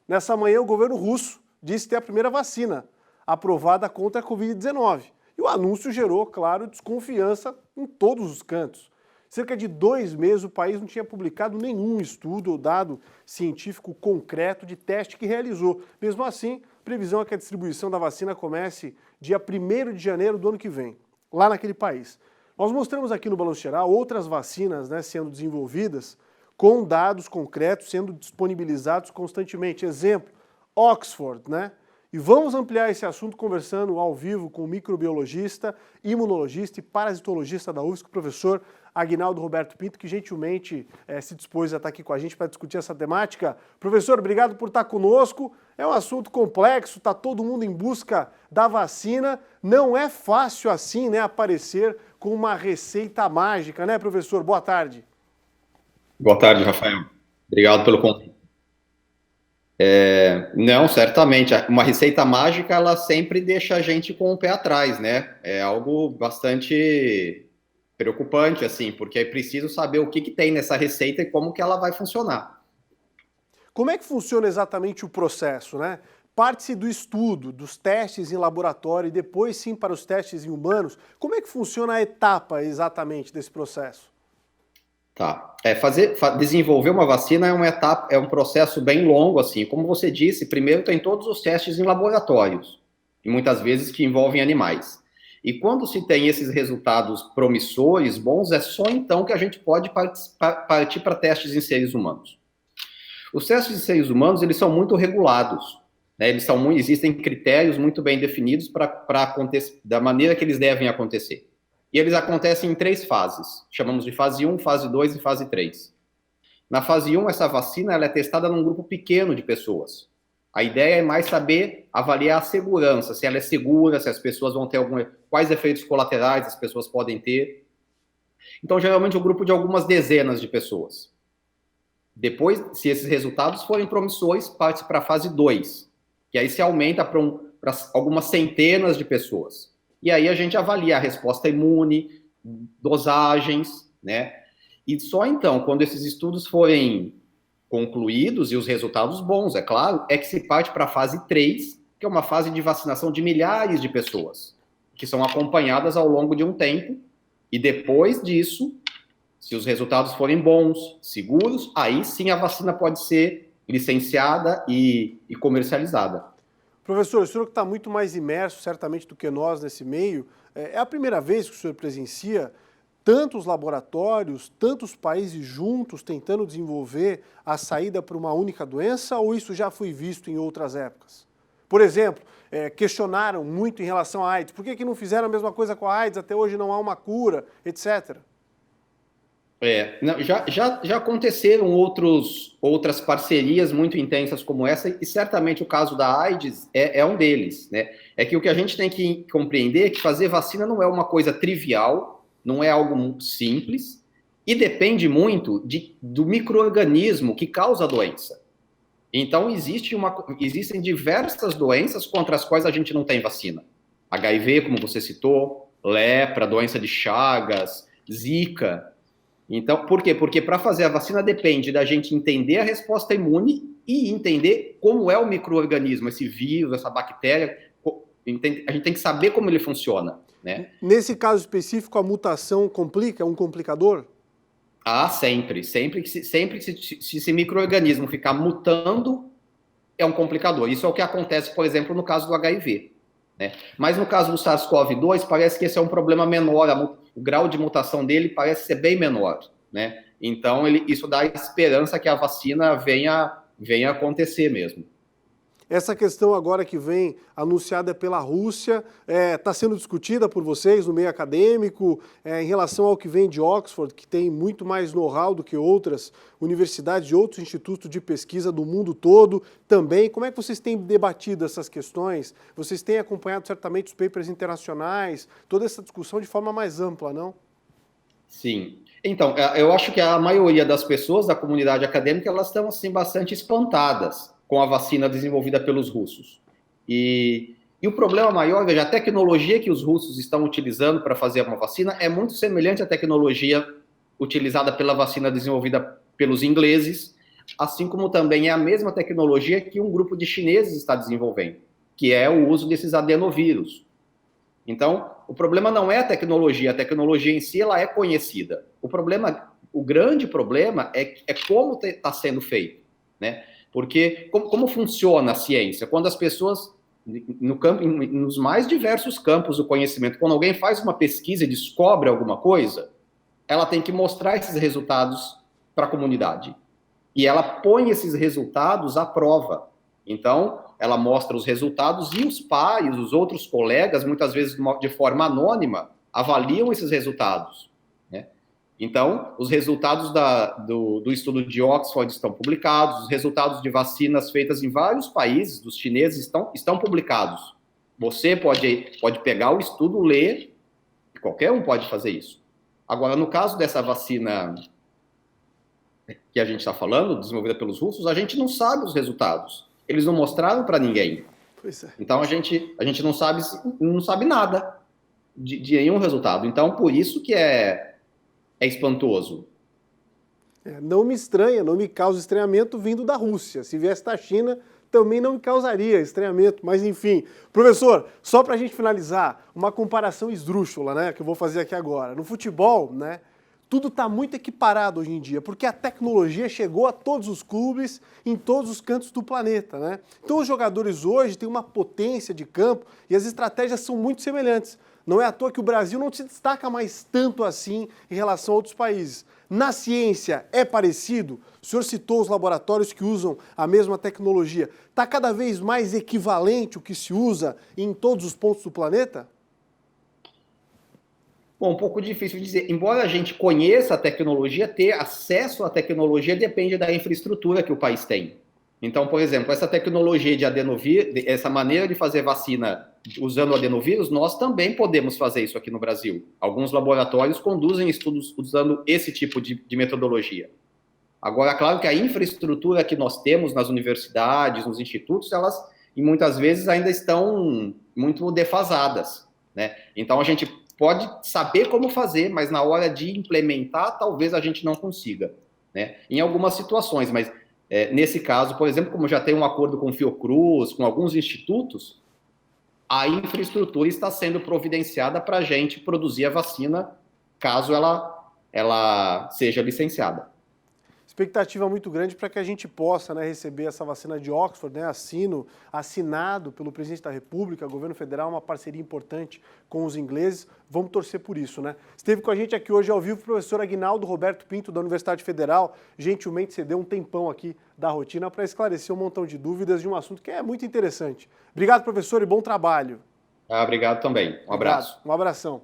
Nessa manhã, o governo russo disse ter a primeira vacina aprovada contra a Covid-19. E o anúncio gerou, claro, desconfiança em todos os cantos. Cerca de 2 meses o país não tinha publicado nenhum estudo ou dado científico concreto de teste que realizou. Mesmo assim, a previsão é que a distribuição da vacina comece dia 1º de janeiro do ano que vem, lá naquele país. Nós mostramos aqui no Balanço Geral outras vacinas, sendo desenvolvidas com dados concretos sendo disponibilizados constantemente. Exemplo, Oxford, E vamos ampliar esse assunto conversando ao vivo com o microbiologista, imunologista e parasitologista da UFSC, o professor Aguinaldo Roberto Pinto, que gentilmente se dispôs a estar aqui com a gente para discutir essa temática. Professor, obrigado por estar conosco. É um assunto complexo, está todo mundo em busca da vacina. Não é fácil assim, aparecer com uma receita mágica, professor? Boa tarde. Boa tarde, Rafael. Obrigado pelo convite. Não, certamente. Uma receita mágica, ela sempre deixa a gente com o pé atrás, É algo bastante preocupante, assim, porque é preciso saber o que tem nessa receita e como que ela vai funcionar. Como é que funciona exatamente o processo, Parte-se do estudo, dos testes em laboratório e depois sim para os testes em humanos. Como é que funciona a etapa exatamente desse processo? Tá. Desenvolver uma vacina é um processo bem longo, assim. Como você disse, primeiro tem todos os testes em laboratórios, e muitas vezes que envolvem animais. E quando se tem esses resultados promissores, bons, é só então que a gente pode partir para testes em seres humanos. Os testes em seres humanos, eles são muito regulados, existem critérios muito bem definidos para acontecer, da maneira que eles devem acontecer. E eles acontecem em 3 fases. Chamamos de fase 1, fase 2 e fase 3. Na fase 1, essa vacina ela é testada num grupo pequeno de pessoas. A ideia é mais saber avaliar a segurança, se ela é segura, se as pessoas vão ter quais efeitos colaterais as pessoas podem ter. Então, geralmente, um grupo de algumas dezenas de pessoas. Depois, se esses resultados forem promissores, parte para a fase 2, que aí se aumenta para algumas centenas de pessoas. E aí a gente avalia a resposta imune, dosagens, E só então, quando esses estudos forem concluídos e os resultados bons, é claro, é que se parte para a fase 3, que é uma fase de vacinação de milhares de pessoas, que são acompanhadas ao longo de um tempo, e depois disso, se os resultados forem bons, seguros, aí sim a vacina pode ser licenciada e comercializada. Professor, o senhor que está muito mais imerso, certamente, do que nós nesse meio, é a primeira vez que o senhor presencia tantos laboratórios, tantos países juntos tentando desenvolver a saída para uma única doença, ou isso já foi visto em outras épocas? Por exemplo, questionaram muito em relação à AIDS. Por que não fizeram a mesma coisa com a AIDS? Até hoje não há uma cura, etc. Já aconteceram outras parcerias muito intensas como essa, e certamente o caso da AIDS é um deles, É que o que a gente tem que compreender é que fazer vacina não é uma coisa trivial, não é algo simples, e depende muito do micro-organismo que causa a doença. Então, existem diversas doenças contra as quais a gente não tem vacina. HIV, como você citou, lepra, doença de Chagas, Zika. Então, por quê? Porque para fazer a vacina depende da gente entender a resposta imune e entender como é o micro-organismo, esse vírus, essa bactéria. A gente tem que saber como ele funciona, Nesse caso específico, a mutação complica? É um complicador? Ah, sempre. Sempre que se esse micro-organismo ficar mutando, é um complicador. Isso é o que acontece, por exemplo, no caso do HIV. Mas no caso do SARS-CoV-2, parece que esse é um problema menor, o grau de mutação dele parece ser bem menor, Então, isso dá esperança que a vacina venha acontecer mesmo. Essa questão agora que vem anunciada pela Rússia está sendo discutida por vocês no meio acadêmico em relação ao que vem de Oxford, que tem muito mais know-how do que outras universidades e outros institutos de pesquisa do mundo todo também. Como é que vocês têm debatido essas questões? Vocês têm acompanhado certamente os papers internacionais, toda essa discussão de forma mais ampla, não? Sim. Então, eu acho que a maioria das pessoas da comunidade acadêmica, elas estão assim, bastante espantadas com a vacina desenvolvida pelos russos. E o problema maior, veja, a tecnologia que os russos estão utilizando para fazer uma vacina é muito semelhante à tecnologia utilizada pela vacina desenvolvida pelos ingleses, assim como também é a mesma tecnologia que um grupo de chineses está desenvolvendo, que é o uso desses adenovírus. Então, o problema não é a tecnologia em si ela é conhecida. O grande problema é como está sendo feito, né? Porque como funciona a ciência? Quando as pessoas, nos mais diversos campos do conhecimento, quando alguém faz uma pesquisa e descobre alguma coisa, ela tem que mostrar esses resultados para a comunidade. E ela põe esses resultados à prova. Então, ela mostra os resultados e os pares, os outros colegas, muitas vezes de forma anônima, avaliam esses resultados, né? Então, os resultados do estudo de Oxford estão publicados, os resultados de vacinas feitas em vários países, dos chineses, estão publicados. Você pode pegar o estudo, ler, qualquer um pode fazer isso. Agora, no caso dessa vacina que a gente está falando, desenvolvida pelos russos, a gente não sabe os resultados. Eles não mostraram para ninguém. Pois é. Então, a gente não sabe nada de nenhum resultado. Então, por isso que é espantoso. Não me estranha, não me causa estranhamento vindo da Rússia. Se viesse da China, também não me causaria estranhamento. Mas, enfim. Professor, só para a gente finalizar, uma comparação esdrúxula, né, que eu vou fazer aqui agora. No futebol, né, tudo está muito equiparado hoje em dia, porque a tecnologia chegou a todos os clubes, em todos os cantos do planeta, né? Então os jogadores hoje têm uma potência de campo e as estratégias são muito semelhantes. Não é à toa que o Brasil não se destaca mais tanto assim em relação a outros países. Na ciência é parecido? O senhor citou os laboratórios que usam a mesma tecnologia. Está cada vez mais equivalente o que se usa em todos os pontos do planeta? Bom, um pouco difícil de dizer. Embora a gente conheça a tecnologia, ter acesso à tecnologia depende da infraestrutura que o país tem. Então, por exemplo, essa tecnologia de adenovírus, essa maneira de fazer vacina usando adenovírus, nós também podemos fazer isso aqui no Brasil. Alguns laboratórios conduzem estudos usando esse tipo de metodologia. Agora, claro que a infraestrutura que nós temos nas universidades, nos institutos, elas, e muitas vezes, ainda estão muito defasadas, né? Então, a gente pode saber como fazer, mas na hora de implementar, talvez a gente não consiga, né? Em algumas situações, mas nesse caso, por exemplo, como já tem um acordo com o Fiocruz, com alguns institutos, a infraestrutura está sendo providenciada para a gente produzir a vacina, caso ela seja licenciada. Expectativa muito grande para que a gente possa, né, receber essa vacina de Oxford, né, assinado pelo presidente da República, governo federal, uma parceria importante com os ingleses. Vamos torcer por isso, né? Esteve com a gente aqui hoje ao vivo o professor Aguinaldo Roberto Pinto, da Universidade Federal, gentilmente cedeu um tempão aqui da rotina para esclarecer um montão de dúvidas de um assunto que é muito interessante. Obrigado, professor, e bom trabalho. Obrigado também. Um abraço. Um abração.